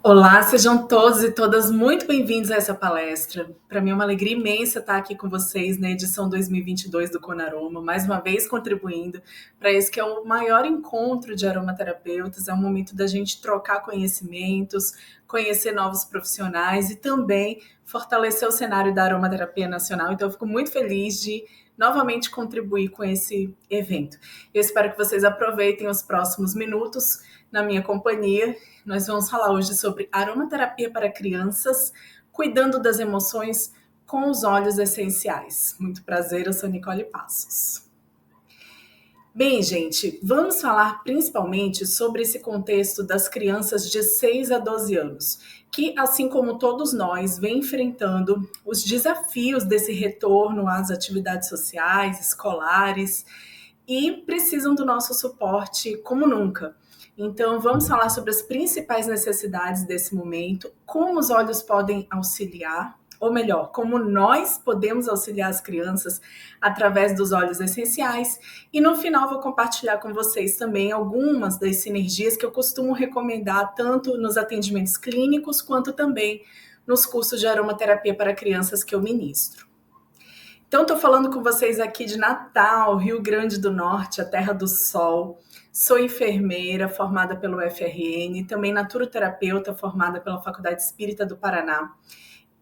Olá, sejam todos e todas muito bem-vindos a essa palestra. Para mim é uma alegria imensa estar aqui com vocês na edição 2022 do Conaroma, mais uma vez contribuindo para esse que é o maior encontro de aromaterapeutas. É um momento da gente trocar conhecimentos, conhecer novos profissionais e também fortalecer o cenário da aromaterapia nacional. Então, eu fico muito feliz de novamente contribuir com esse evento. Eu espero que vocês aproveitem os próximos minutos na minha companhia. Nós vamos falar hoje sobre aromaterapia para crianças, cuidando das emoções com os óleos essenciais. Muito prazer, eu sou Nicole Passos. Bem, gente, vamos falar principalmente sobre esse contexto das crianças de 6 a 12 anos, que, assim como todos nós, vem enfrentando os desafios desse retorno às atividades sociais, escolares, e precisam do nosso suporte como nunca. Então, vamos falar sobre as principais necessidades desse momento, como os olhos podem auxiliar, ou melhor, como nós podemos auxiliar as crianças através dos óleos essenciais. E no final vou compartilhar com vocês também algumas das sinergias que eu costumo recomendar tanto nos atendimentos clínicos quanto também nos cursos de aromaterapia para crianças que eu ministro. Então, estou falando com vocês aqui de Natal, Rio Grande do Norte, a terra do sol. Sou enfermeira, formada pelo FRN, também naturoterapeuta, formada pela Faculdade Espírita do Paraná.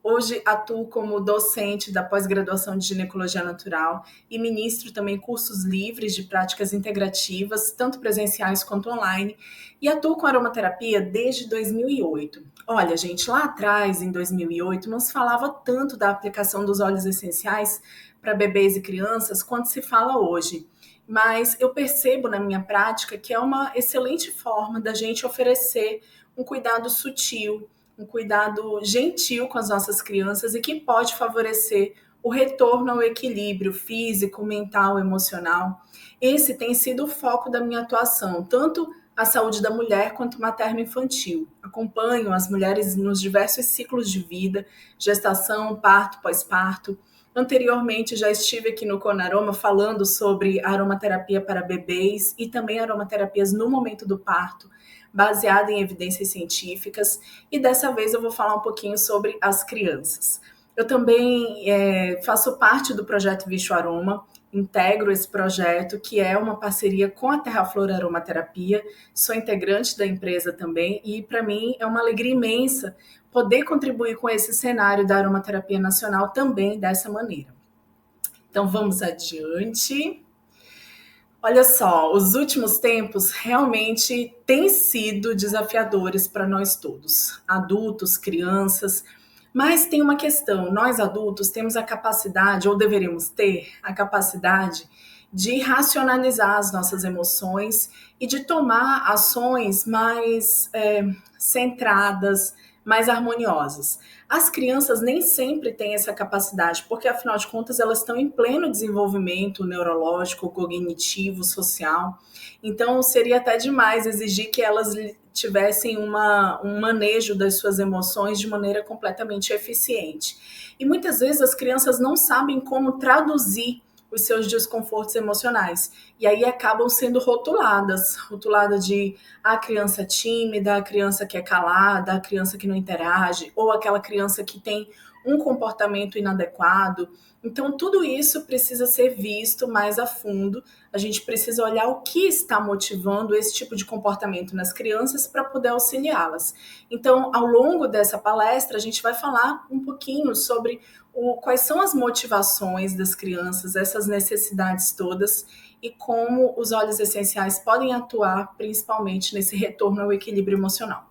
Hoje atuo como docente da pós-graduação de ginecologia natural e ministro também cursos livres de práticas integrativas, tanto presenciais quanto online, e atuo com aromaterapia desde 2008. Olha, gente, lá atrás, em 2008, não se falava tanto da aplicação dos óleos essenciais para bebês e crianças quanto se fala hoje. Mas eu percebo na minha prática que é uma excelente forma da gente oferecer um cuidado sutil, um cuidado gentil com as nossas crianças e que pode favorecer o retorno ao equilíbrio físico, mental, emocional. Esse tem sido o foco da minha atuação, tanto a saúde da mulher quanto materno-infantil. Acompanho as mulheres nos diversos ciclos de vida, gestação, parto, pós-parto. Anteriormente já estive aqui no Conaroma falando sobre aromaterapia para bebês e também aromaterapias no momento do parto, baseada em evidências científicas, e dessa vez eu vou falar um pouquinho sobre as crianças. Eu também faço parte do projeto Visto Aroma, integro esse projeto, que é uma parceria com a Terraflor Aromaterapia, sou integrante da empresa também, e para mim é uma alegria imensa poder contribuir com esse cenário da aromaterapia nacional também dessa maneira. Então vamos adiante. Olha só, os últimos tempos realmente têm sido desafiadores para nós todos, adultos, crianças, mas tem uma questão: nós adultos temos a capacidade, ou deveríamos ter a capacidade, de racionalizar as nossas emoções e de tomar ações mais centradas, mais harmoniosas. As crianças nem sempre têm essa capacidade, porque afinal de contas elas estão em pleno desenvolvimento neurológico, cognitivo, social. Então seria até demais exigir que elas tivessem um manejo das suas emoções de maneira completamente eficiente. E muitas vezes as crianças não sabem como traduzir os seus desconfortos emocionais. E aí acabam sendo rotuladas de a criança tímida, a criança que é calada, a criança que não interage, ou aquela criança que tem um comportamento inadequado. Então, tudo isso precisa ser visto mais a fundo. A gente precisa olhar o que está motivando esse tipo de comportamento nas crianças para poder auxiliá-las. Então, ao longo dessa palestra, a gente vai falar um pouquinho sobre quais são as motivações das crianças, essas necessidades todas, e como os óleos essenciais podem atuar principalmente nesse retorno ao equilíbrio emocional.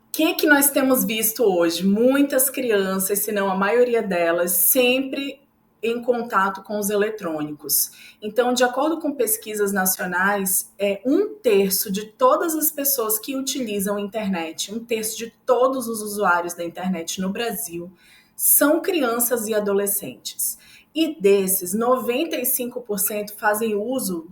O que nós temos visto hoje? Muitas crianças, se não a maioria delas, sempre em contato com os eletrônicos. Então, de acordo com pesquisas nacionais, 1/3 de todas as pessoas que utilizam a internet, 1/3 de todos os usuários da internet no Brasil, são crianças e adolescentes. E desses, 95% fazem uso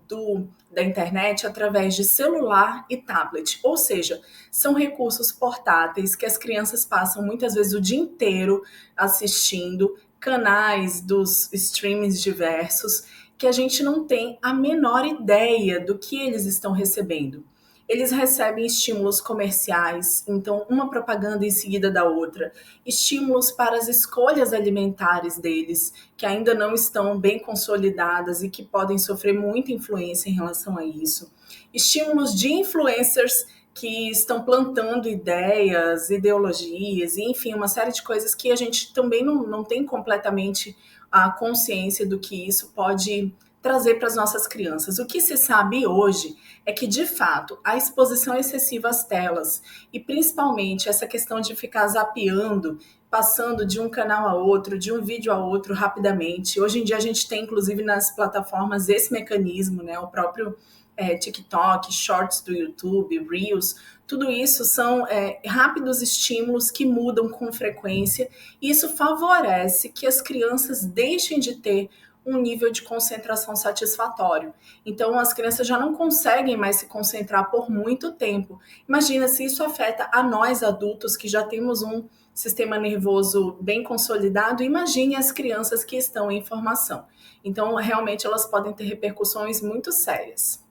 da internet através de celular e tablet, ou seja, são recursos portáteis que as crianças passam muitas vezes o dia inteiro assistindo, canais dos streamings diversos, que a gente não tem a menor ideia do que eles estão recebendo. Eles recebem estímulos comerciais, então uma propaganda em seguida da outra, estímulos para as escolhas alimentares deles, que ainda não estão bem consolidadas e que podem sofrer muita influência em relação a isso. Estímulos de influencers que estão plantando ideias, ideologias, e, enfim, uma série de coisas que a gente também não tem completamente a consciência do que isso pode trazer para as nossas crianças. O que se sabe hoje é que, de fato, a exposição excessiva às telas e principalmente essa questão de ficar zapeando, passando de um canal a outro, de um vídeo a outro rapidamente. Hoje em dia a gente tem, inclusive, nas plataformas esse mecanismo, né? O próprio TikTok, Shorts do YouTube, Reels, tudo isso são rápidos estímulos que mudam com frequência e isso favorece que as crianças deixem de ter um nível de concentração satisfatório. Então, as crianças já não conseguem mais se concentrar por muito tempo. Imagina se isso afeta a nós adultos que já temos um sistema nervoso bem consolidado, imagine as crianças que estão em formação. Então, realmente, elas podem ter repercussões muito sérias.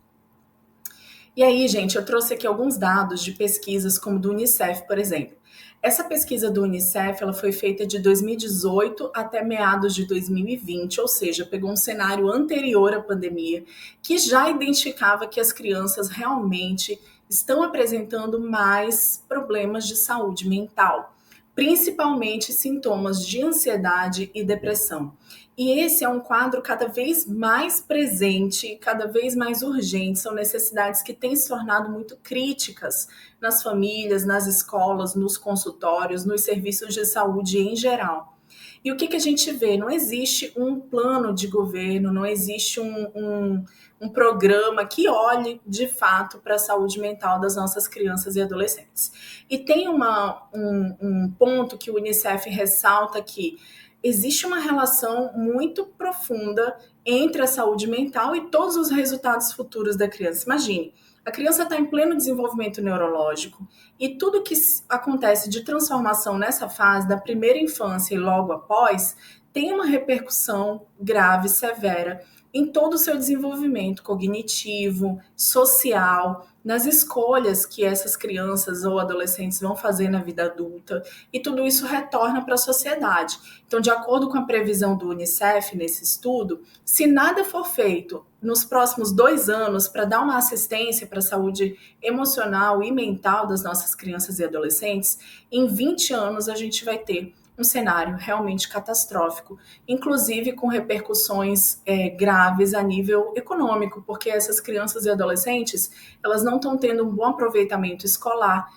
E aí, gente, eu trouxe aqui alguns dados de pesquisas, como do Unicef, por exemplo. Essa pesquisa do Unicef, ela foi feita de 2018 até meados de 2020, ou seja, pegou um cenário anterior à pandemia, que já identificava que as crianças realmente estão apresentando mais problemas de saúde mental, principalmente sintomas de ansiedade e depressão. E esse é um quadro cada vez mais presente, cada vez mais urgente. São necessidades que têm se tornado muito críticas nas famílias, nas escolas, nos consultórios, nos serviços de saúde em geral. E o que a gente vê? Não existe um plano de governo, não existe um programa que olhe de fato para a saúde mental das nossas crianças e adolescentes. E tem um ponto que o Unicef ressalta que existe uma relação muito profunda entre a saúde mental e todos os resultados futuros da criança. Imagine, a criança está em pleno desenvolvimento neurológico e tudo que acontece de transformação nessa fase, da primeira infância e logo após, tem uma repercussão grave, severa em todo o seu desenvolvimento cognitivo, social, nas escolhas que essas crianças ou adolescentes vão fazer na vida adulta, e tudo isso retorna para a sociedade. Então, de acordo com a previsão do Unicef nesse estudo, se nada for feito nos próximos 2 anos para dar uma assistência para a saúde emocional e mental das nossas crianças e adolescentes, em 20 anos a gente vai ter um cenário realmente catastrófico, inclusive com repercussões graves a nível econômico, porque essas crianças e adolescentes, elas não estão tendo um bom aproveitamento escolar,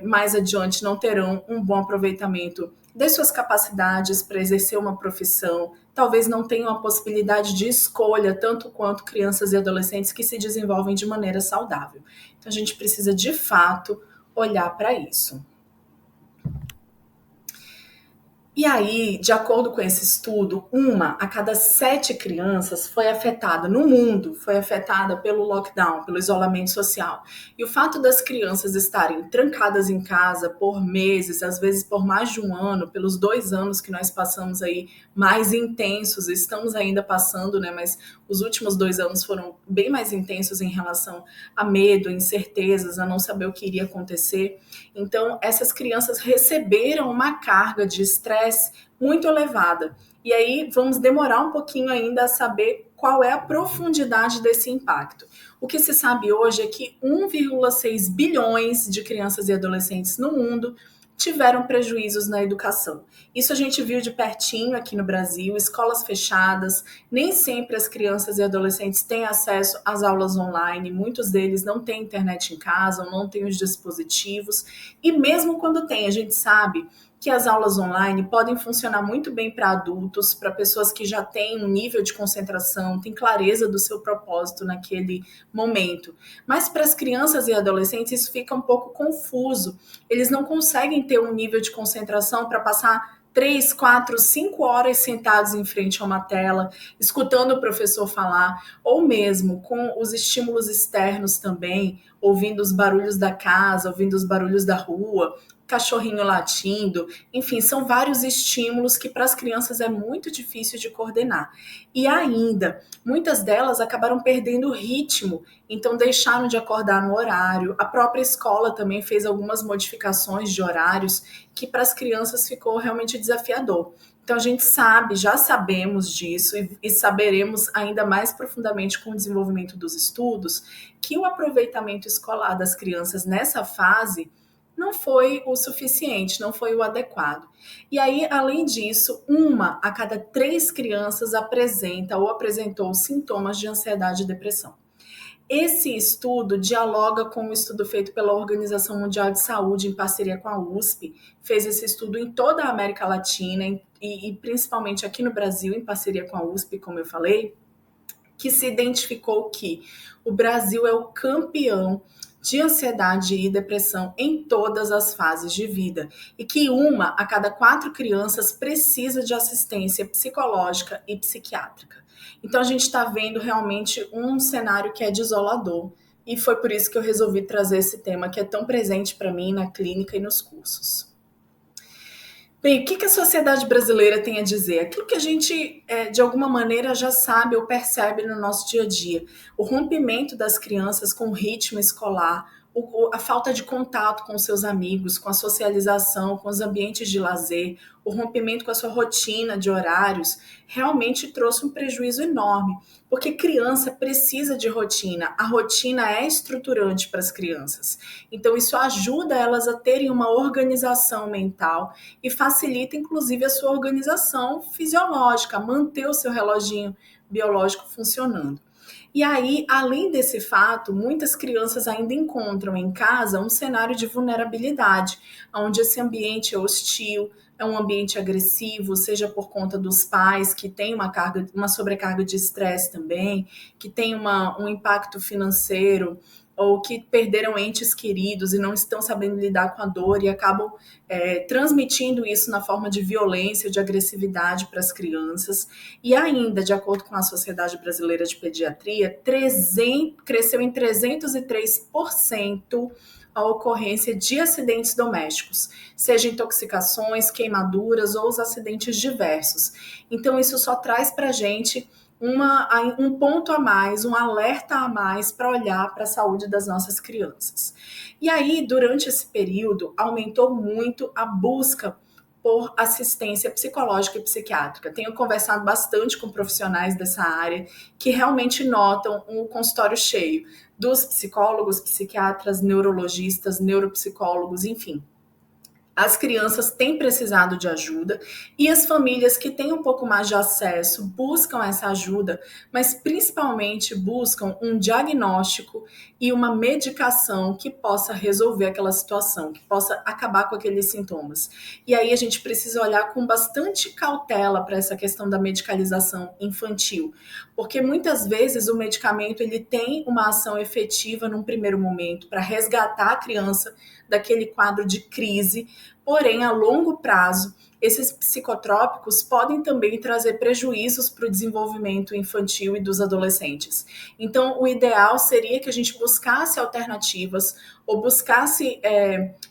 mais adiante não terão um bom aproveitamento das suas capacidades para exercer uma profissão, talvez não tenham a possibilidade de escolha, tanto quanto crianças e adolescentes que se desenvolvem de maneira saudável. Então, a gente precisa, de fato, olhar para isso. E aí, de acordo com esse estudo, 1 a cada 7 crianças foi afetada no mundo, foi afetada pelo lockdown, pelo isolamento social. E o fato das crianças estarem trancadas em casa por meses, às vezes por mais de 1 ano, pelos 2 anos que nós passamos aí mais intensos, estamos ainda passando, né? Mas os últimos 2 anos foram bem mais intensos em relação a medo, incertezas, a não saber o que iria acontecer. Então, essas crianças receberam uma carga de estresse muito elevada. E aí vamos demorar um pouquinho ainda a saber qual é a profundidade desse impacto. O que se sabe hoje é que 1,6 bilhões de crianças e adolescentes no mundo tiveram prejuízos na educação. Isso a gente viu de pertinho aqui no Brasil, escolas fechadas, nem sempre as crianças e adolescentes têm acesso às aulas online, muitos deles não têm internet em casa, ou não têm os dispositivos, e mesmo quando tem, a gente sabe que as aulas online podem funcionar muito bem para adultos, para pessoas que já têm um nível de concentração, têm clareza do seu propósito naquele momento. Mas para as crianças e adolescentes isso fica um pouco confuso. Eles não conseguem ter um nível de concentração para passar 3, 4, 5 horas sentados em frente a uma tela, escutando o professor falar, ou mesmo com os estímulos externos também, ouvindo os barulhos da casa, ouvindo os barulhos da rua, cachorrinho latindo, enfim, são vários estímulos que para as crianças é muito difícil de coordenar. E ainda, muitas delas acabaram perdendo o ritmo, então deixaram de acordar no horário. A própria escola também fez algumas modificações de horários que para as crianças ficou realmente desafiador. Então a gente sabe, já sabemos disso e saberemos ainda mais profundamente com o desenvolvimento dos estudos que o aproveitamento escolar das crianças nessa fase não foi o suficiente, não foi o adequado. E aí, além disso, 1 a cada 3 crianças apresenta ou apresentou sintomas de ansiedade e depressão. Esse estudo dialoga com o estudo feito pela Organização Mundial de Saúde em parceria com a USP, fez esse estudo em toda a América Latina e principalmente aqui no Brasil, em parceria com a USP, como eu falei, que se identificou que o Brasil é o campeão de ansiedade e depressão em todas as fases de vida e que 1 a cada 4 crianças precisa de assistência psicológica e psiquiátrica. Então a gente está vendo realmente um cenário que é desolador e foi por isso que eu resolvi trazer esse tema que é tão presente para mim na clínica e nos cursos. Bem, o que a sociedade brasileira tem a dizer? Aquilo que a gente, de alguma maneira, já sabe ou percebe no nosso dia a dia. O rompimento das crianças com o ritmo escolar, a falta de contato com seus amigos, com a socialização, com os ambientes de lazer, o rompimento com a sua rotina de horários, realmente trouxe um prejuízo enorme, porque criança precisa de rotina. A rotina é estruturante para as crianças. Então, isso ajuda elas a terem uma organização mental e facilita, inclusive, a sua organização fisiológica, manter o seu reloginho biológico funcionando. E aí, além desse fato, muitas crianças ainda encontram em casa um cenário de vulnerabilidade, onde esse ambiente é hostil, é um ambiente agressivo, seja por conta dos pais que têm uma sobrecarga de estresse também, que tem um impacto financeiro, ou que perderam entes queridos e não estão sabendo lidar com a dor e acabam transmitindo isso na forma de violência, de agressividade para as crianças. E ainda, de acordo com a Sociedade Brasileira de Pediatria, cresceu em 303% a ocorrência de acidentes domésticos, seja intoxicações, queimaduras ou os acidentes diversos. Então, isso só traz para a gente um ponto a mais, um alerta a mais para olhar para a saúde das nossas crianças. E aí, durante esse período, aumentou muito a busca por assistência psicológica e psiquiátrica. Tenho conversado bastante com profissionais dessa área que realmente notam um consultório cheio dos psicólogos, psiquiatras, neurologistas, neuropsicólogos, enfim. As crianças têm precisado de ajuda e as famílias que têm um pouco mais de acesso buscam essa ajuda, mas principalmente buscam um diagnóstico e uma medicação que possa resolver aquela situação, que possa acabar com aqueles sintomas. E aí a gente precisa olhar com bastante cautela para essa questão da medicalização infantil, porque muitas vezes o medicamento ele tem uma ação efetiva num primeiro momento para resgatar a criança daquele quadro de crise, porém, a longo prazo, esses psicotrópicos podem também trazer prejuízos para o desenvolvimento infantil e dos adolescentes. Então, o ideal seria que a gente buscasse alternativas ou buscasse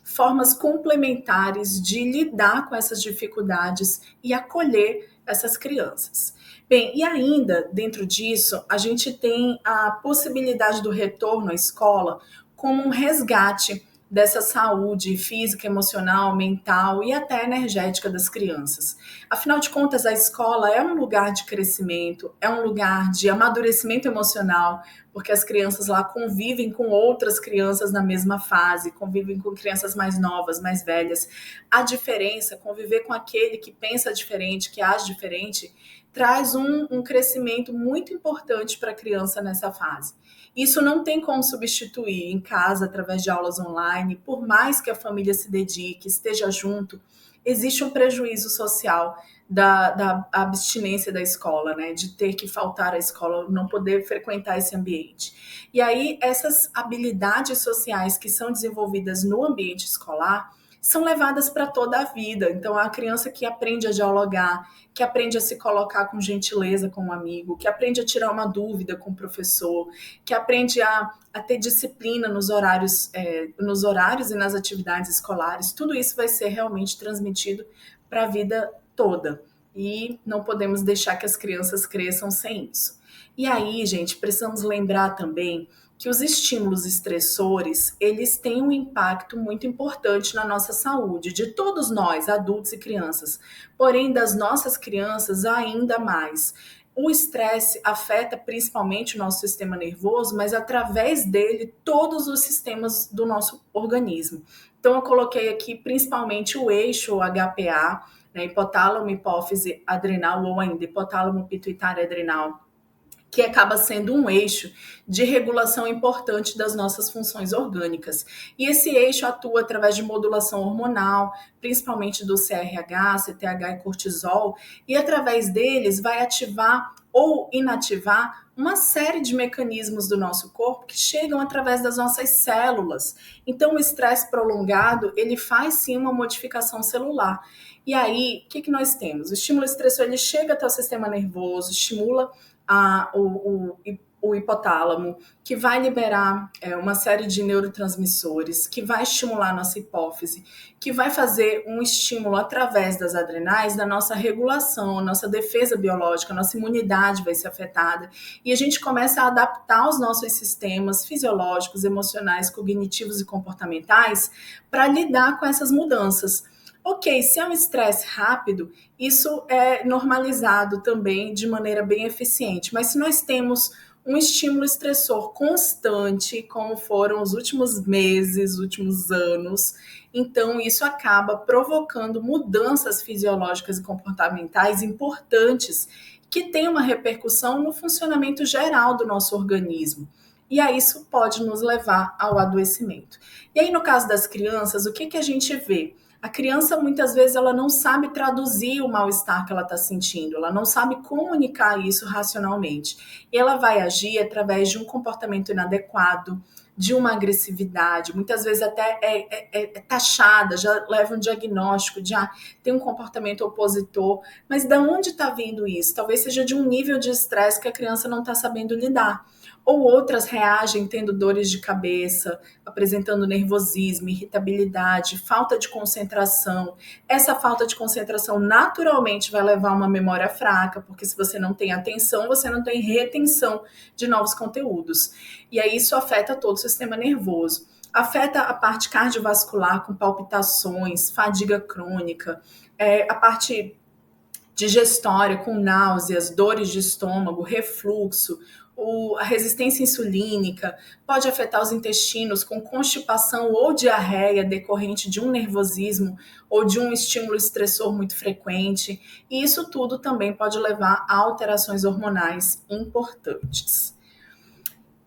formas complementares de lidar com essas dificuldades e acolher essas crianças. Bem, e ainda, dentro disso, a gente tem a possibilidade do retorno à escola como um resgate dessa saúde física, emocional, mental e até energética das crianças. Afinal de contas, a escola é um lugar de crescimento, é um lugar de amadurecimento emocional, porque as crianças lá convivem com outras crianças na mesma fase, convivem com crianças mais novas, mais velhas. A diferença, conviver com aquele que pensa diferente, que age diferente, traz um crescimento muito importante para a criança nessa fase. Isso não tem como substituir em casa, através de aulas online, por mais que a família se dedique, esteja junto, existe um prejuízo social da abstinência da escola, né? De ter que faltar à escola, não poder frequentar esse ambiente. E aí, essas habilidades sociais que são desenvolvidas no ambiente escolar são levadas para toda a vida. Então, a criança que aprende a dialogar, que aprende a se colocar com gentileza com um amigo, que aprende a tirar uma dúvida com o professor, que aprende a ter disciplina nos horários e nas atividades escolares, tudo isso vai ser realmente transmitido para a vida toda. E não podemos deixar que as crianças cresçam sem isso. E aí, gente, precisamos lembrar também que os estímulos estressores, eles têm um impacto muito importante na nossa saúde, de todos nós, adultos e crianças. Porém, das nossas crianças, ainda mais. O estresse afeta principalmente o nosso sistema nervoso, mas através dele, todos os sistemas do nosso organismo. Então, eu coloquei aqui principalmente o eixo, o HPA, né, hipotálamo, hipófise, adrenal, ou ainda hipotálamo, pituitária, adrenal, que acaba sendo um eixo de regulação importante das nossas funções orgânicas. E esse eixo atua através de modulação hormonal, principalmente do CRH, CTH e cortisol, e através deles vai ativar ou inativar uma série de mecanismos do nosso corpo que chegam através das nossas células. Então, o estresse prolongado, ele faz sim uma modificação celular. E aí, o que nós temos? O estímulo estressor, ele chega até o sistema nervoso, estimula o hipotálamo, que vai liberar uma série de neurotransmissores, que vai estimular a nossa hipófise, que vai fazer um estímulo através das adrenais da nossa regulação, a nossa defesa biológica, a nossa imunidade vai ser afetada, e a gente começa a adaptar os nossos sistemas fisiológicos, emocionais, cognitivos e comportamentais para lidar com essas mudanças. Ok, se é um estresse rápido, isso é normalizado também de maneira bem eficiente. Mas se nós temos um estímulo estressor constante, como foram os últimos meses, últimos anos, então isso acaba provocando mudanças fisiológicas e comportamentais importantes que têm uma repercussão no funcionamento geral do nosso organismo. E aí isso pode nos levar ao adoecimento. E aí, no caso das crianças, o que a gente vê? A criança, muitas vezes, ela não sabe traduzir o mal-estar que ela está sentindo, ela não sabe comunicar isso racionalmente. E ela vai agir através de um comportamento inadequado, de uma agressividade, muitas vezes até é taxada, já leva um diagnóstico, já tem um comportamento opositor. Mas de onde está vindo isso? Talvez seja de um nível de estresse que a criança não está sabendo lidar. Ou outras reagem tendo dores de cabeça, apresentando nervosismo, irritabilidade, falta de concentração. Essa falta de concentração naturalmente vai levar a uma memória fraca, porque se você não tem atenção, você não tem retenção de novos conteúdos. E aí isso afeta todo o sistema nervoso. Afeta a parte cardiovascular com palpitações, fadiga crônica, a parte digestória com náuseas, dores de estômago, refluxo, a resistência insulínica, pode afetar os intestinos com constipação ou diarreia decorrente de um nervosismo ou de um estímulo estressor muito frequente. E isso tudo também pode levar a alterações hormonais importantes.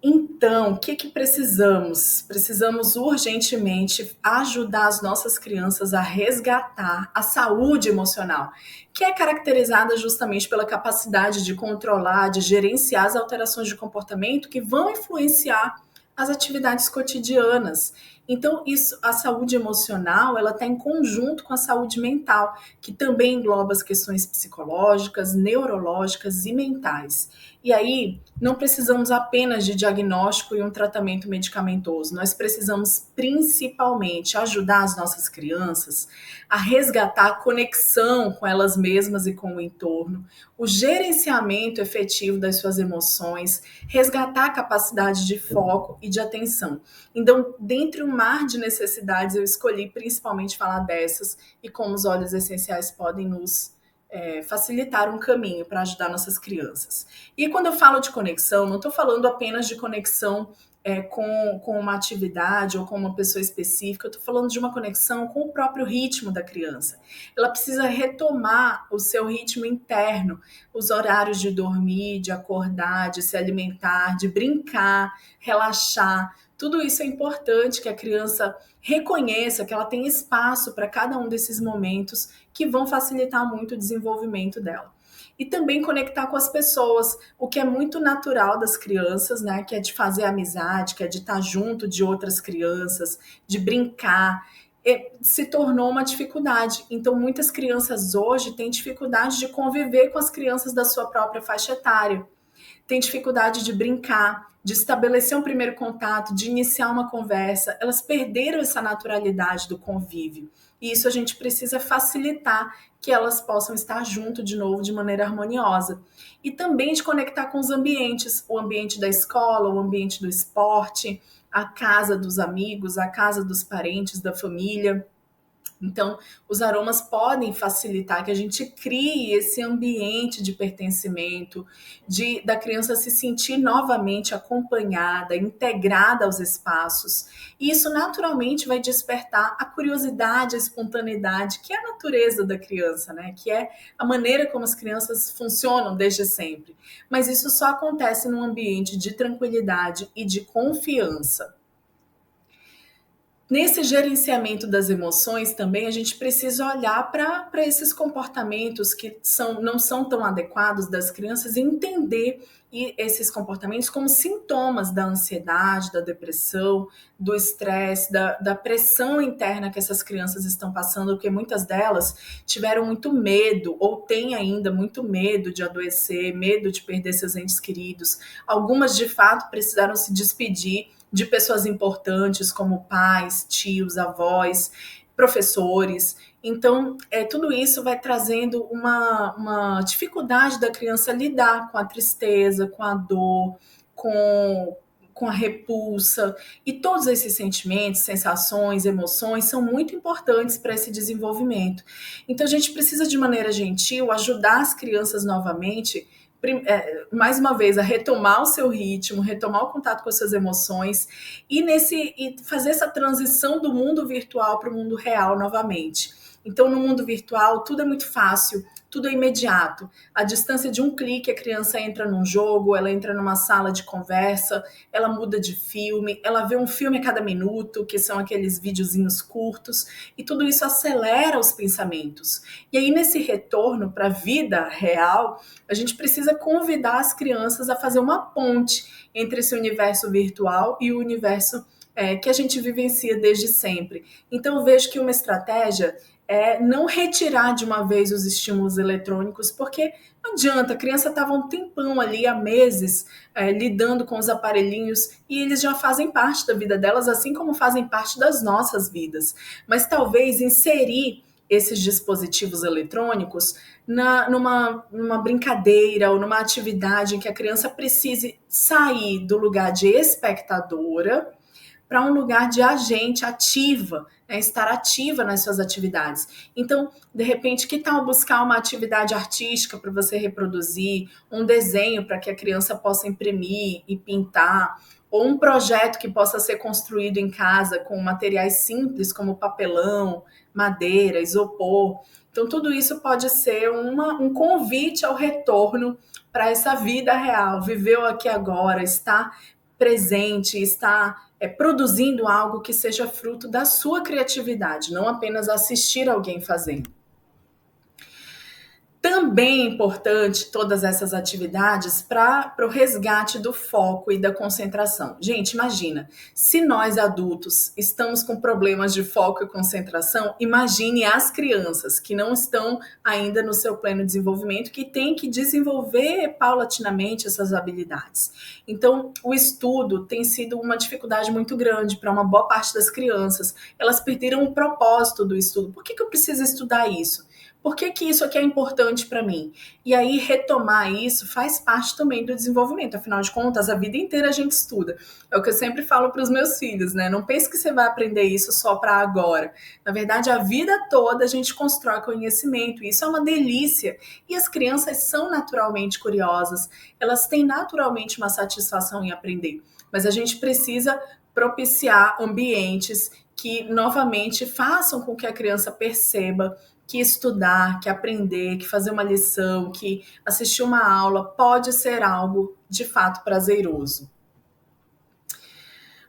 Então, o que precisamos? Precisamos urgentemente ajudar as nossas crianças a resgatar a saúde emocional, que é caracterizada justamente pela capacidade de controlar, de gerenciar as alterações de comportamento que vão influenciar as atividades cotidianas. Então, a saúde emocional, ela está em conjunto com a saúde mental, que também engloba as questões psicológicas, neurológicas e mentais. E aí, não precisamos apenas de diagnóstico e um tratamento medicamentoso, nós precisamos principalmente ajudar as nossas crianças a resgatar a conexão com elas mesmas e com o entorno, o gerenciamento efetivo das suas emoções, resgatar a capacidade de foco e de atenção. Então, dentre um mar de necessidades, eu escolhi principalmente falar dessas e como os óleos essenciais podem nos facilitar um caminho para ajudar nossas crianças. E quando eu falo de conexão, não estou falando apenas de conexão com uma atividade ou com uma pessoa específica, eu estou falando de uma conexão com o próprio ritmo da criança. Ela precisa retomar o seu ritmo interno, os horários de dormir, de acordar, de se alimentar, de brincar, relaxar. Tudo isso é importante que a criança reconheça que ela tem espaço para cada um desses momentos que vão facilitar muito o desenvolvimento dela. E também conectar com as pessoas, o que é muito natural das crianças, né? Que é de fazer amizade, que é de estar junto de outras crianças, de brincar. se tornou uma dificuldade. Então, muitas crianças hoje têm dificuldade de conviver com as crianças da sua própria faixa etária, têm dificuldade de brincar, de estabelecer um primeiro contato, de iniciar uma conversa. Elas perderam essa naturalidade do convívio. E isso a gente precisa facilitar que elas possam estar junto de novo de maneira harmoniosa. E também de conectar com os ambientes, o ambiente da escola, o ambiente do esporte, a casa dos amigos, a casa dos parentes, da família. Então, os aromas podem facilitar que a gente crie esse ambiente de pertencimento, da criança se sentir novamente acompanhada, integrada aos espaços. E isso naturalmente vai despertar a curiosidade, a espontaneidade, que é a natureza da criança, né? Que é a maneira como as crianças funcionam desde sempre. Mas isso só acontece num ambiente de tranquilidade e de confiança. Nesse gerenciamento das emoções também a gente precisa olhar para esses comportamentos que não são tão adequados das crianças e entender esses comportamentos como sintomas da ansiedade, da depressão, do estresse, da pressão interna que essas crianças estão passando, porque muitas delas tiveram muito medo ou têm ainda muito medo de adoecer, medo de perder seus entes queridos. Algumas de fato precisaram se despedir de pessoas importantes como pais, tios, avós, professores. Então, tudo isso vai trazendo uma dificuldade da criança lidar com a tristeza, com a dor, com a repulsa. E todos esses sentimentos, sensações, emoções são muito importantes para esse desenvolvimento. Então, a gente precisa, de maneira gentil, ajudar as crianças novamente mais uma vez, a retomar o seu ritmo, retomar o contato com as suas emoções e fazer essa transição do mundo virtual para o mundo real novamente. Então, no mundo virtual, tudo é muito fácil, tudo é imediato. A distância de um clique, a criança entra num jogo, ela entra numa sala de conversa, ela muda de filme, ela vê um filme a cada minuto, que são aqueles videozinhos curtos, e tudo isso acelera os pensamentos. E aí, nesse retorno para a vida real, a gente precisa convidar as crianças a fazer uma ponte entre esse universo virtual e o universo que a gente vivencia desde sempre. Então, eu vejo que uma estratégia é não retirar de uma vez os estímulos eletrônicos, porque não adianta, a criança estava um tempão ali, há meses, lidando com os aparelhinhos, e eles já fazem parte da vida delas, assim como fazem parte das nossas vidas. Mas talvez inserir esses dispositivos eletrônicos numa brincadeira ou numa atividade em que a criança precise sair do lugar de espectadora para um lugar de agente ativa, né, estar ativa nas suas atividades. Então, de repente, que tal buscar uma atividade artística para você reproduzir, um desenho para que a criança possa imprimir e pintar, ou um projeto que possa ser construído em casa com materiais simples como papelão, madeira, isopor. Então, tudo isso pode ser um convite ao retorno para essa vida real, viver o aqui e agora, estar presente, estar produzindo algo que seja fruto da sua criatividade, não apenas assistir alguém fazendo. Também é importante todas essas atividades para o resgate do foco e da concentração. Gente, imagina, se nós adultos estamos com problemas de foco e concentração, imagine as crianças que não estão ainda no seu pleno desenvolvimento, que têm que desenvolver paulatinamente essas habilidades. Então, o estudo tem sido uma dificuldade muito grande para uma boa parte das crianças. Elas perderam o propósito do estudo. Por que eu preciso estudar isso? Por que isso aqui é importante para mim? E aí, retomar isso faz parte também do desenvolvimento. Afinal de contas, a vida inteira a gente estuda. É o que eu sempre falo para os meus filhos, né? Não pense que você vai aprender isso só para agora. Na verdade, a vida toda a gente constrói conhecimento. E isso é uma delícia. E as crianças são naturalmente curiosas. Elas têm naturalmente uma satisfação em aprender. Mas a gente precisa propiciar ambientes que, novamente, façam com que a criança perceba que estudar, que aprender, que fazer uma lição, que assistir uma aula pode ser algo de fato prazeroso.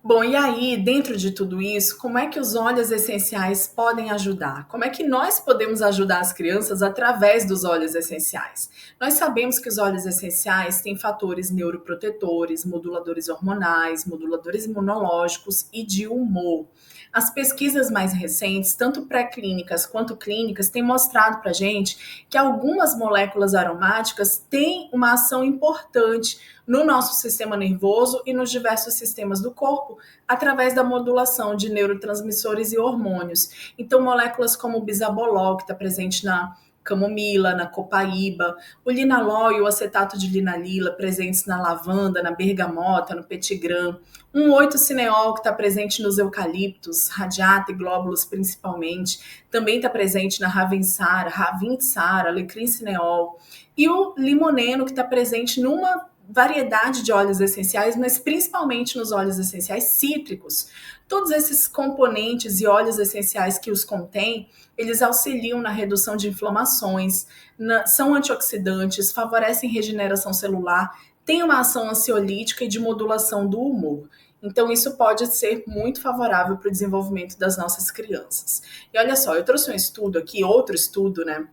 Bom, e aí, dentro de tudo isso, como é que os óleos essenciais podem ajudar? Como é que nós podemos ajudar as crianças através dos óleos essenciais? Nós sabemos que os óleos essenciais têm fatores neuroprotetores, moduladores hormonais, moduladores imunológicos e de humor. As pesquisas mais recentes, tanto pré-clínicas quanto clínicas, têm mostrado para a gente que algumas moléculas aromáticas têm uma ação importante no nosso sistema nervoso e nos diversos sistemas do corpo, através da modulação de neurotransmissores e hormônios. Então, moléculas como o bisabolol, que está presente na camomila, na copaíba, o linalol e o acetato de linalila, presentes na lavanda, na bergamota, no petigram, um 8-cineol, que está presente nos eucaliptos, radiata e glóbulos principalmente, também está presente na ravensara, ravintsara, alecrim cineol, e o limoneno, que está presente numa variedade de óleos essenciais, mas principalmente nos óleos essenciais cítricos. Todos esses componentes e óleos essenciais que os contêm, eles auxiliam na redução de inflamações, são antioxidantes, favorecem regeneração celular, têm uma ação ansiolítica e de modulação do humor. Então, isso pode ser muito favorável para o desenvolvimento das nossas crianças. E olha só, eu trouxe um estudo aqui, outro estudo, né,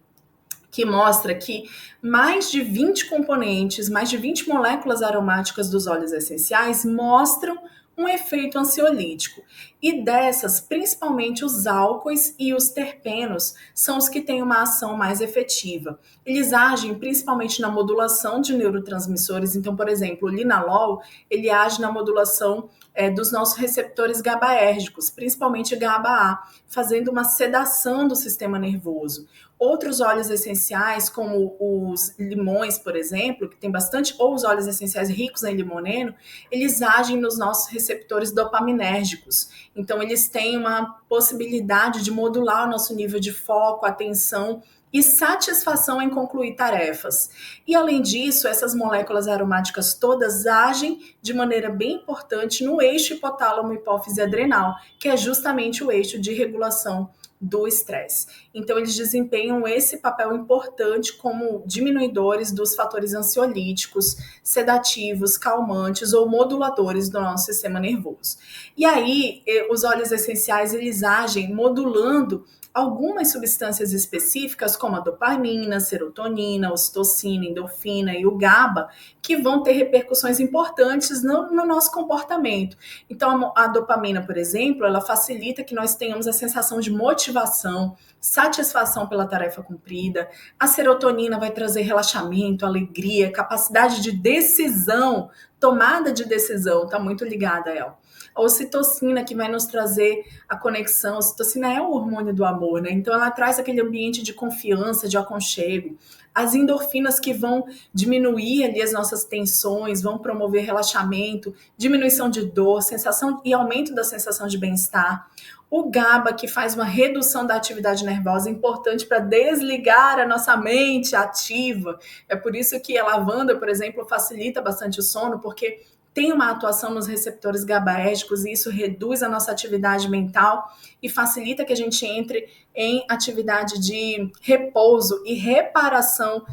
que mostra que mais de 20 componentes, mais de 20 moléculas aromáticas dos óleos essenciais mostram um efeito ansiolítico. E dessas, principalmente os álcoois e os terpenos são os que têm uma ação mais efetiva. Eles agem principalmente na modulação de neurotransmissores. Então, por exemplo, o linalol, ele age na modulação dos nossos receptores GABAérgicos, principalmente GABA-A, fazendo uma sedação do sistema nervoso. Outros óleos essenciais, como os limões, por exemplo, que tem bastante, ou os óleos essenciais ricos em limoneno, eles agem nos nossos receptores dopaminérgicos. Então, eles têm uma possibilidade de modular o nosso nível de foco, atenção e satisfação em concluir tarefas. E, além disso, essas moléculas aromáticas todas agem de maneira bem importante no eixo hipotálamo-hipófise adrenal, que é justamente o eixo de regulação do estresse. Então, eles desempenham esse papel importante como diminuidores dos fatores ansiolíticos, sedativos, calmantes ou moduladores do nosso sistema nervoso. E aí, os óleos essenciais, eles agem modulando algumas substâncias específicas, como a dopamina, serotonina, ocitocina, endorfina e o GABA, que vão ter repercussões importantes no nosso comportamento. Então, a dopamina, por exemplo, ela facilita que nós tenhamos a sensação de motivação, satisfação pela tarefa cumprida. A serotonina vai trazer relaxamento, alegria, capacidade de decisão, tomada de decisão, está muito ligada a ela. A ocitocina, que vai nos trazer a conexão. A ocitocina é o hormônio do amor, né? Então, ela traz aquele ambiente de confiança, de aconchego. As endorfinas, que vão diminuir ali as nossas tensões, vão promover relaxamento, diminuição de dor, sensação e aumento da sensação de bem-estar. O GABA, que faz uma redução da atividade nervosa, importante para desligar a nossa mente ativa. É por isso que a lavanda, por exemplo, facilita bastante o sono, porque tem uma atuação nos receptores GABAérgicos e isso reduz a nossa atividade mental e facilita que a gente entre em atividade de repouso e reparação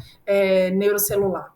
neurocelular.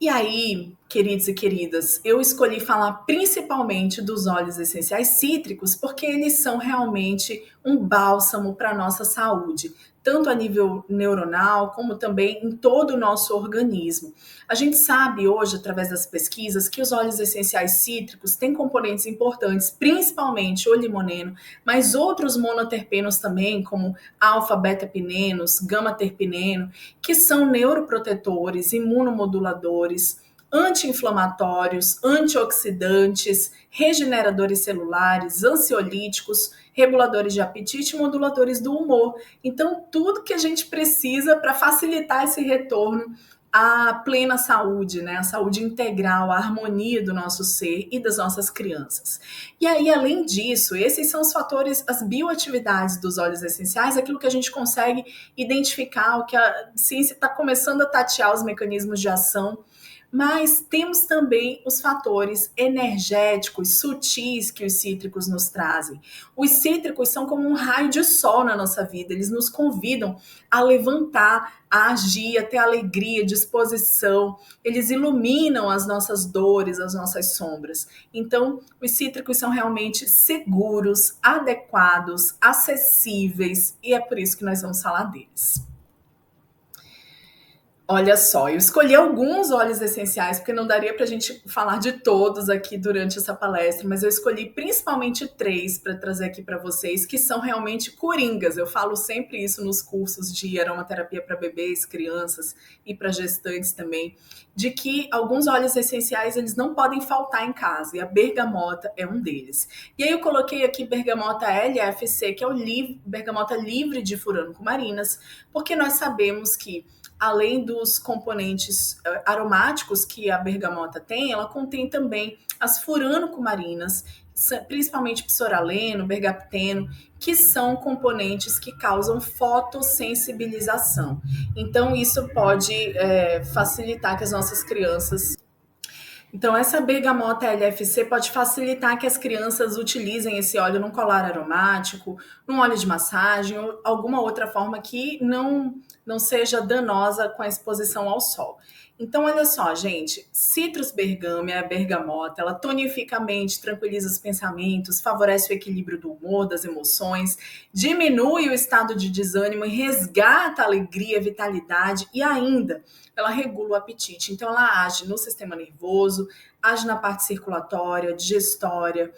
E aí, queridos e queridas, eu escolhi falar principalmente dos óleos essenciais cítricos porque eles são realmente um bálsamo para a nossa saúde, tanto a nível neuronal como também em todo o nosso organismo. A gente sabe hoje, através das pesquisas, que os óleos essenciais cítricos têm componentes importantes, principalmente o limoneno, mas outros monoterpenos também, como alfa-beta-pinenos, gama-terpineno, que são neuroprotetores, imunomoduladores, anti-inflamatórios, antioxidantes, regeneradores celulares, ansiolíticos, reguladores de apetite e moduladores do humor. Então, tudo que a gente precisa para facilitar esse retorno à plena saúde, né? A saúde integral, a harmonia do nosso ser e das nossas crianças. E aí, além disso, esses são os fatores, as bioatividades dos óleos essenciais, aquilo que a gente consegue identificar, o que a ciência está começando a tatear os mecanismos de ação, Mas temos também os fatores energéticos, sutis que os cítricos nos trazem. Os cítricos são como um raio de sol na nossa vida, eles nos convidam a levantar, a agir, a ter alegria, disposição, eles iluminam as nossas dores, as nossas sombras. Então, os cítricos são realmente seguros, adequados, acessíveis, e é por isso que nós vamos falar deles. Olha só, eu escolhi alguns óleos essenciais, porque não daria para a gente falar de todos aqui durante essa palestra, mas eu escolhi principalmente 3 para trazer aqui para vocês, que são realmente coringas. Eu falo sempre isso nos cursos de aromaterapia para bebês, crianças e para gestantes também, de que alguns óleos essenciais eles não podem faltar em casa, e a bergamota é um deles. E aí eu coloquei aqui bergamota LFC, que é o bergamota livre de furanocumarinas, porque nós sabemos que além dos componentes aromáticos que a bergamota tem, ela contém também as furanocumarinas, principalmente psoraleno, bergapteno, que são componentes que causam fotossensibilização. Então, isso pode facilitar que as nossas crianças... Então, essa bergamota LFC pode facilitar que as crianças utilizem esse óleo num colar aromático, num óleo de massagem ou alguma outra forma que não seja danosa com a exposição ao sol. Então, olha só, gente, Citrus bergamia, bergamota, ela tonifica a mente, tranquiliza os pensamentos, favorece o equilíbrio do humor, das emoções, diminui o estado de desânimo e resgata a alegria, a vitalidade e ainda ela regula o apetite. Então, ela age no sistema nervoso, age na parte circulatória, digestória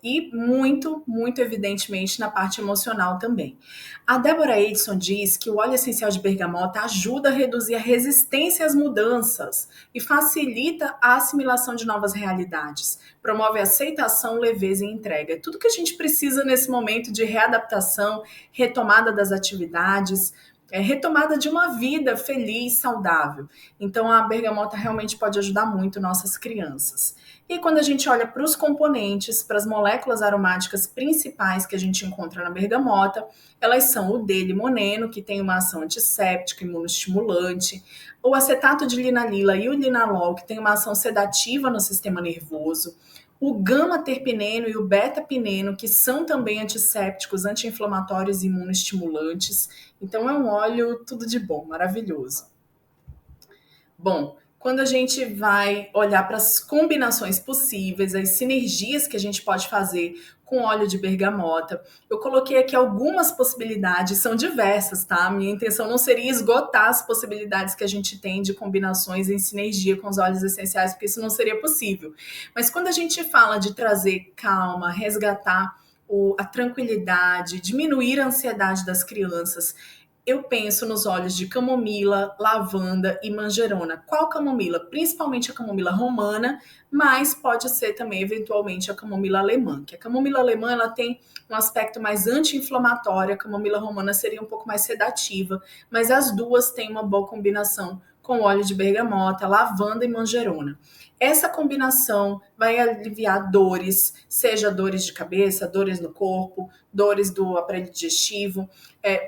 e muito, muito evidentemente na parte emocional também. A Deborah Edson diz que o óleo essencial de bergamota ajuda a reduzir a resistência às mudanças e facilita a assimilação de novas realidades, promove aceitação, leveza e entrega. É tudo que a gente precisa nesse momento de readaptação, retomada das atividades, retomada de uma vida feliz, saudável. Então, a bergamota realmente pode ajudar muito nossas crianças. E quando a gente olha para os componentes, para as moléculas aromáticas principais que a gente encontra na bergamota, elas são o D-limoneno, que tem uma ação antisséptica, imunoestimulante, o acetato de linalila e o linalol, que tem uma ação sedativa no sistema nervoso, o gama-terpineno e o beta-pineno, que são também antissépticos, anti-inflamatórios e imunoestimulantes. Então, é um óleo tudo de bom, maravilhoso. Bom, quando a gente vai olhar para as combinações possíveis, as sinergias que a gente pode fazer com óleo de bergamota, eu coloquei aqui algumas possibilidades, são diversas, tá? Minha intenção não seria esgotar as possibilidades que a gente tem de combinações em sinergia com os óleos essenciais, porque isso não seria possível. Mas quando a gente fala de trazer calma, resgatar a tranquilidade, diminuir a ansiedade das crianças, eu penso nos óleos de camomila, lavanda e manjerona. Qual camomila? Principalmente a camomila romana, mas pode ser também, eventualmente, a camomila alemã. Que a camomila alemã ela tem um aspecto mais anti-inflamatório, a camomila romana seria um pouco mais sedativa, mas as duas têm uma boa combinação com óleo de bergamota, lavanda e manjerona. Essa combinação vai aliviar dores, seja dores de cabeça, dores no corpo, dores do aparelho digestivo,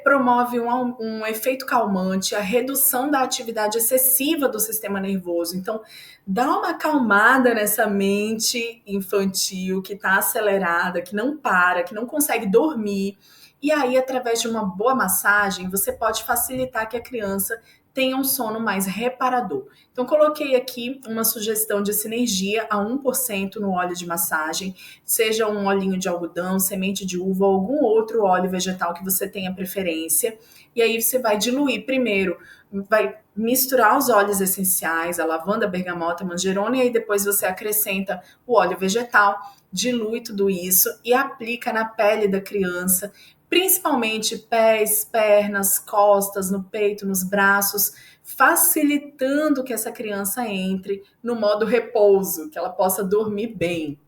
promove um efeito calmante, a redução da atividade excessiva do sistema nervoso. Então, dá uma acalmada nessa mente infantil que está acelerada, que não para, que não consegue dormir. E aí, através de uma boa massagem, você pode facilitar que a criança tenha um sono mais reparador. Então, coloquei aqui uma sugestão de sinergia a 1% no óleo de massagem, seja um olhinho de algodão, semente de uva ou algum outro óleo vegetal que você tenha preferência. E aí você vai diluir primeiro, vai misturar os óleos essenciais, a lavanda, a bergamota, a manjerona, e aí depois você acrescenta o óleo vegetal, dilui tudo isso e aplica na pele da criança, principalmente pés, pernas, costas, no peito, nos braços, facilitando que essa criança entre no modo repouso, que ela possa dormir bem.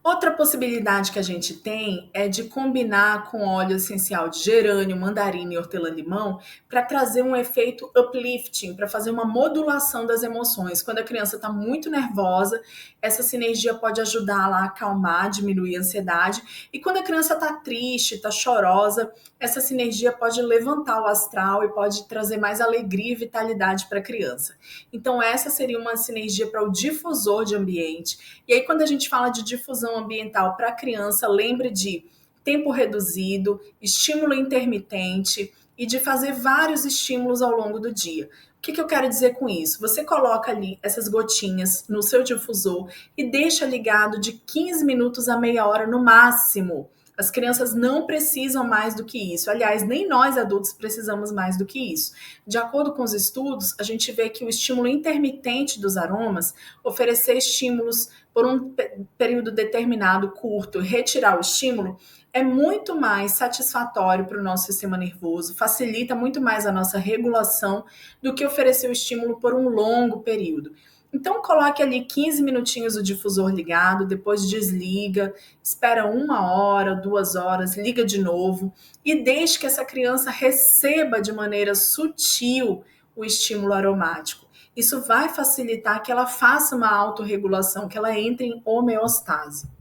Outra possibilidade que a gente tem é de combinar com óleo essencial de gerânio, mandarina e hortelã-limão para trazer um efeito uplifting, para fazer uma modulação das emoções. Quando a criança está muito nervosa, essa sinergia pode ajudar lá a acalmar, diminuir a ansiedade. E quando a criança está triste, está chorosa, essa sinergia pode levantar o astral e pode trazer mais alegria e vitalidade para a criança. Então, essa seria uma sinergia para o difusor de ambiente. E aí, quando a gente fala de difusão ambiental para a criança, lembre de tempo reduzido, estímulo intermitente e de fazer vários estímulos ao longo do dia. O que eu quero dizer com isso? Você coloca ali essas gotinhas no seu difusor e deixa ligado de 15 minutos a meia hora no máximo. As crianças não precisam mais do que isso. Aliás, nem nós adultos precisamos mais do que isso. De acordo com os estudos, a gente vê que o estímulo intermitente dos aromas, oferecer estímulos por um período determinado, curto, retirar o estímulo, é muito mais satisfatório para o nosso sistema nervoso, facilita muito mais a nossa regulação do que oferecer o estímulo por um longo período. Então, coloque ali 15 minutinhos o difusor ligado, depois desliga, espera 1 hora, 2 horas, liga de novo e deixe que essa criança receba de maneira sutil o estímulo aromático. Isso vai facilitar que ela faça uma autorregulação, que ela entre em homeostase.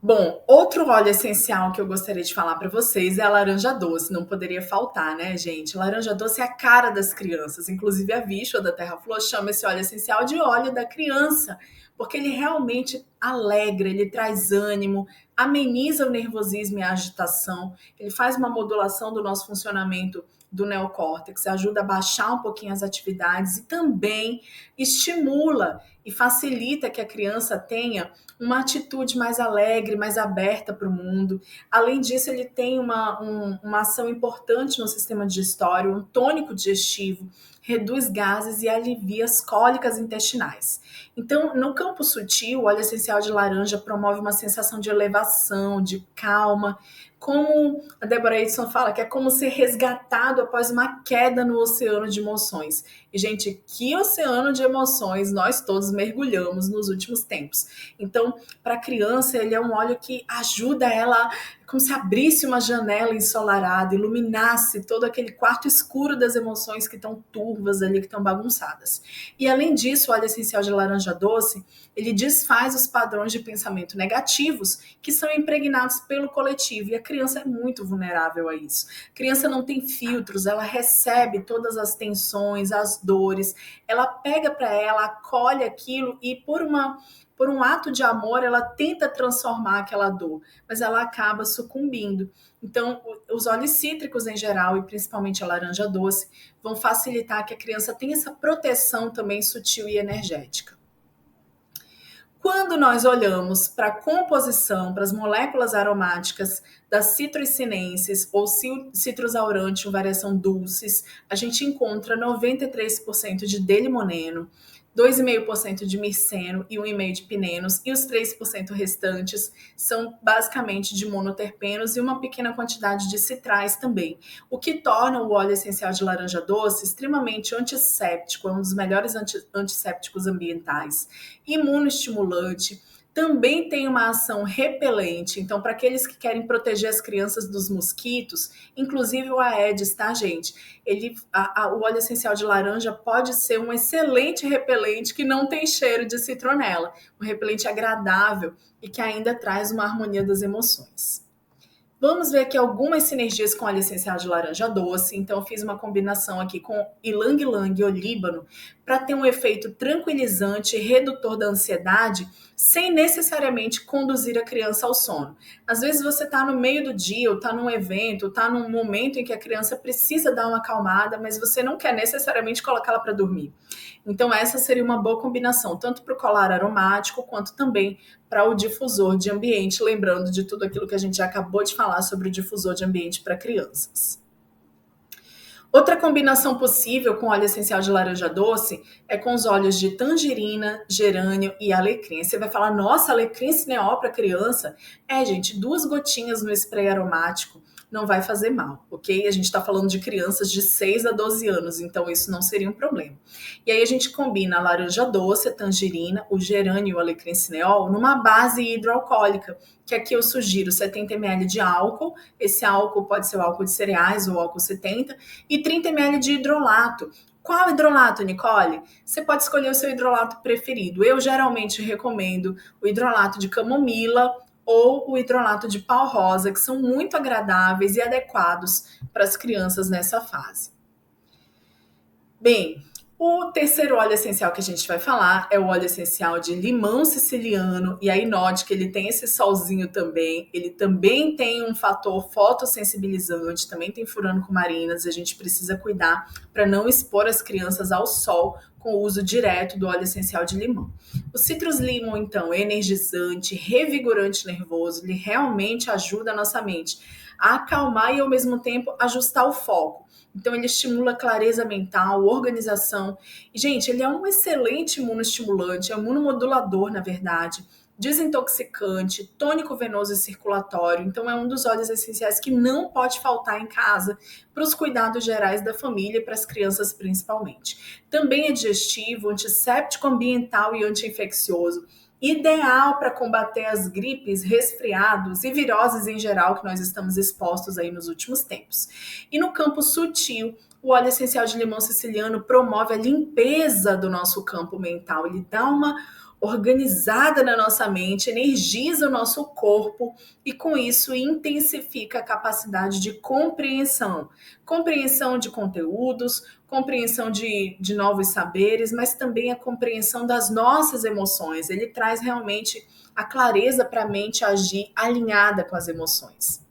Bom, outro óleo essencial que eu gostaria de falar para vocês é a laranja doce. Não poderia faltar, né, gente? Laranja doce é a cara das crianças. Inclusive, a Vishwa da Terra Flor chama esse óleo essencial de óleo da criança, porque ele realmente alegra, ele traz ânimo, ameniza o nervosismo e a agitação, ele faz uma modulação do nosso funcionamento do neocórtex, ajuda a baixar um pouquinho as atividades e também estimula e facilita que a criança tenha uma atitude mais alegre, mais aberta para o mundo. Além disso, ele tem uma ação importante no sistema digestório, um tônico digestivo, reduz gases e alivia as cólicas intestinais. Então, no campo sutil, o óleo essencial de laranja promove uma sensação de elevação, de calma, como a Deborah Edson fala, que é como ser resgatado após uma queda no oceano de emoções. E, gente, que oceano de emoções nós todos mergulhamos nos últimos tempos. Então, para a criança, ele é um óleo que ajuda ela, como se abrisse uma janela ensolarada, iluminasse todo aquele quarto escuro das emoções que estão turvas ali, que estão bagunçadas. E, além disso, o óleo essencial de laranja doce, ele desfaz os padrões de pensamento negativos que são impregnados pelo coletivo. E a criança é muito vulnerável a isso. A criança não tem filtros, ela recebe todas as tensões, as dores, ela pega para ela, acolhe aquilo e por um ato de amor, ela tenta transformar aquela dor, mas ela acaba sucumbindo. Então, os óleos cítricos em geral, e principalmente a laranja doce, vão facilitar que a criança tenha essa proteção também sutil e energética. Quando nós olhamos para a composição, para as moléculas aromáticas das citrussinenses ou citrus aurantium variação dulcis, a gente encontra 93% de delimoneno, 2,5% de mirceno e 1,5% de pinenos, e os 3% restantes são basicamente de monoterpenos e uma pequena quantidade de citrais também, o que torna o óleo essencial de laranja doce extremamente antisséptico, é um dos melhores antissépticos ambientais, imunoestimulante, também tem uma ação repelente. Então, para aqueles que querem proteger as crianças dos mosquitos, inclusive o Aedes, tá, gente? O óleo essencial de laranja pode ser um excelente repelente que não tem cheiro de citronela, um repelente agradável e que ainda traz uma harmonia das emoções. Vamos ver aqui algumas sinergias com óleo essencial de laranja doce. Então, eu fiz uma combinação aqui com ylang-ylang e olíbano para ter um efeito tranquilizante e redutor da ansiedade, sem necessariamente conduzir a criança ao sono. Às vezes você está no meio do dia, ou está num evento, está num momento em que a criança precisa dar uma acalmada, mas você não quer necessariamente colocá-la para dormir. Então, essa seria uma boa combinação, tanto para o colar aromático, quanto também para o difusor de ambiente, lembrando de tudo aquilo que a gente já acabou de falar sobre o difusor de ambiente para crianças. Outra combinação possível com óleo essencial de laranja doce é com os óleos de tangerina, gerânio e alecrim. Você vai falar, nossa, alecrim cineol para criança? É, gente, 2 gotinhas no spray aromático, não vai fazer mal, ok? A gente está falando de crianças de 6 a 12 anos, então isso não seria um problema. E aí a gente combina a laranja doce, a tangerina, o gerânio e o alecrim cineol numa base hidroalcoólica, que aqui eu sugiro 70 ml de álcool, esse álcool pode ser o álcool de cereais ou álcool 70, e 30 ml de hidrolato. Qual hidrolato, Nicole? Você pode escolher o seu hidrolato preferido. Eu geralmente recomendo o hidrolato de camomila ou o hidrolato de pau rosa, que são muito agradáveis e adequados para as crianças nessa fase. Bem, o terceiro óleo essencial que a gente vai falar é o óleo essencial de limão siciliano, e aí note que ele tem esse solzinho também, ele também tem um fator fotossensibilizante, também tem furano-cumarinas, e a gente precisa cuidar para não expor as crianças ao sol com o uso direto do óleo essencial de limão. O Citrus Lemon, então, é energizante, revigorante nervoso, ele realmente ajuda a nossa mente a acalmar e ao mesmo tempo ajustar o foco. Então, ele estimula a clareza mental, organização. E, gente, ele é um excelente imunoestimulante, é um imunomodulador, na verdade, desintoxicante, tônico venoso e circulatório. Então, é um dos óleos essenciais que não pode faltar em casa para os cuidados gerais da família e para as crianças, principalmente. Também é digestivo, antisséptico ambiental e anti-infeccioso. Ideal para combater as gripes, resfriados e viroses em geral que nós estamos expostos aí nos últimos tempos. E no campo sutil, o óleo essencial de limão siciliano promove a limpeza do nosso campo mental. Ele dá uma organizada na nossa mente, energiza o nosso corpo e com isso intensifica a capacidade de compreensão. Compreensão de conteúdos, compreensão de novos saberes, mas também a compreensão das nossas emoções. Ele traz realmente a clareza para a mente agir alinhada com as emoções.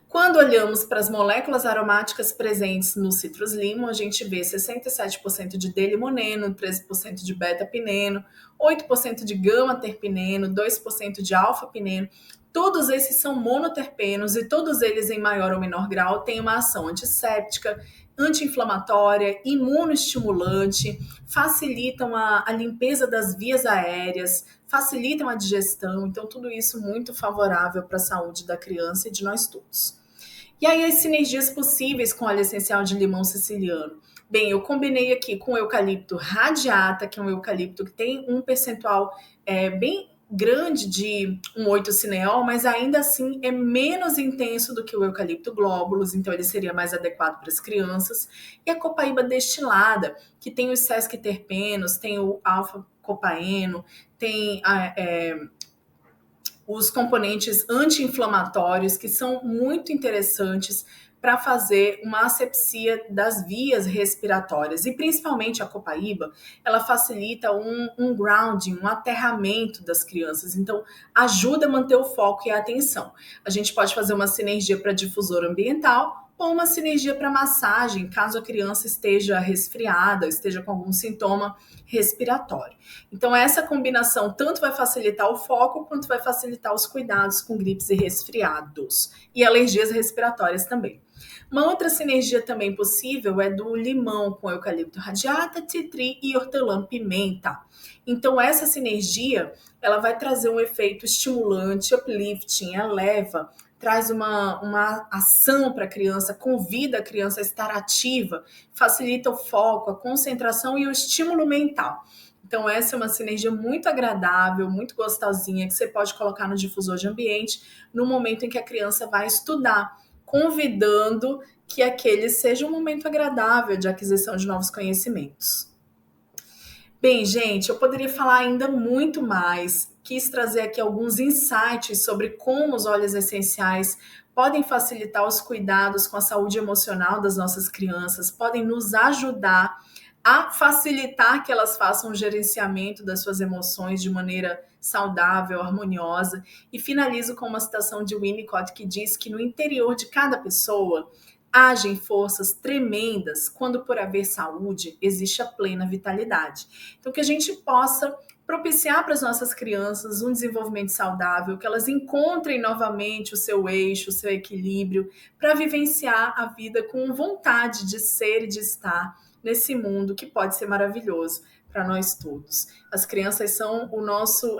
Quando olhamos para as moléculas aromáticas presentes no Citrus Lemon, a gente vê 67% de D-limoneno, 13% de beta-pineno, 8% de gama-terpineno, 2% de alfa-pineno. Todos esses são monoterpenos e todos eles, em maior ou menor grau, têm uma ação antisséptica, anti-inflamatória, imunoestimulante, facilitam a limpeza das vias aéreas, facilitam a digestão. Então, tudo isso muito favorável para a saúde da criança e de nós todos. E aí, as sinergias possíveis com óleo essencial de limão siciliano. Bem, eu combinei aqui com o eucalipto radiata, que é um eucalipto que tem um percentual bem grande de 1,8-cineol, mas ainda assim é menos intenso do que o eucalipto glóbulos, então ele seria mais adequado para as crianças. E a copaíba destilada, que tem os sesquiterpenos, tem o alfa-copaeno, tem os componentes anti-inflamatórios, que são muito interessantes para fazer uma asepsia das vias respiratórias. E principalmente a copaíba, ela facilita um grounding, um aterramento das crianças. Então, ajuda a manter o foco e a atenção. A gente pode fazer uma sinergia para difusor ambiental, ou uma sinergia para massagem, caso a criança esteja resfriada, esteja com algum sintoma respiratório. Então, essa combinação tanto vai facilitar o foco, quanto vai facilitar os cuidados com gripes e resfriados. E alergias respiratórias também. Uma outra sinergia também possível é do limão com eucalipto radiata, titri e hortelã-pimenta. Então, essa sinergia, ela vai trazer um efeito estimulante, uplifting, eleva, traz uma ação para a criança, convida a criança a estar ativa, facilita o foco, a concentração e o estímulo mental. Então, essa é uma sinergia muito agradável, muito gostosinha, que você pode colocar no difusor de ambiente no momento em que a criança vai estudar, convidando que aquele seja um momento agradável de aquisição de novos conhecimentos. Bem, gente, eu poderia falar ainda muito mais. Quis trazer aqui alguns insights sobre como os óleos essenciais podem facilitar os cuidados com a saúde emocional das nossas crianças, podem nos ajudar a facilitar que elas façam o gerenciamento das suas emoções de maneira saudável, harmoniosa. E finalizo com uma citação de Winnicott que diz que no interior de cada pessoa agem forças tremendas quando, por haver saúde, existe a plena vitalidade. Então, que a gente possa propiciar para as nossas crianças um desenvolvimento saudável, que elas encontrem novamente o seu eixo, o seu equilíbrio, para vivenciar a vida com vontade de ser e de estar nesse mundo que pode ser maravilhoso para nós todos. As crianças são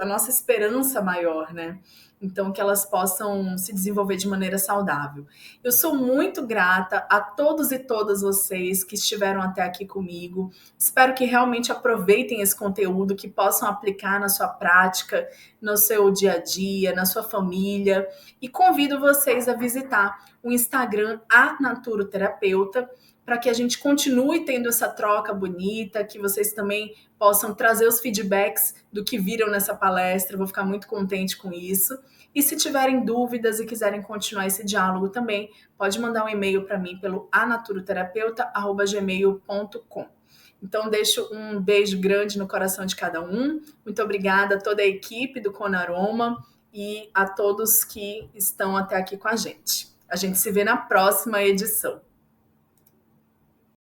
a nossa esperança maior, né? Então, que elas possam se desenvolver de maneira saudável. Eu sou muito grata a todos e todas vocês que estiveram até aqui comigo. Espero que realmente aproveitem esse conteúdo, que possam aplicar na sua prática, no seu dia a dia, na sua família. E convido vocês a visitar o Instagram A Naturoterapeuta, para que a gente continue tendo essa troca bonita, que vocês também possam trazer os feedbacks do que viram nessa palestra. Eu vou ficar muito contente com isso. E se tiverem dúvidas e quiserem continuar esse diálogo também, pode mandar um e-mail para mim pelo anaturoterapeuta@gmail.com. Então, deixo um beijo grande no coração de cada um. Muito obrigada a toda a equipe do Conaroma e a todos que estão até aqui com a gente. A gente se vê na próxima edição.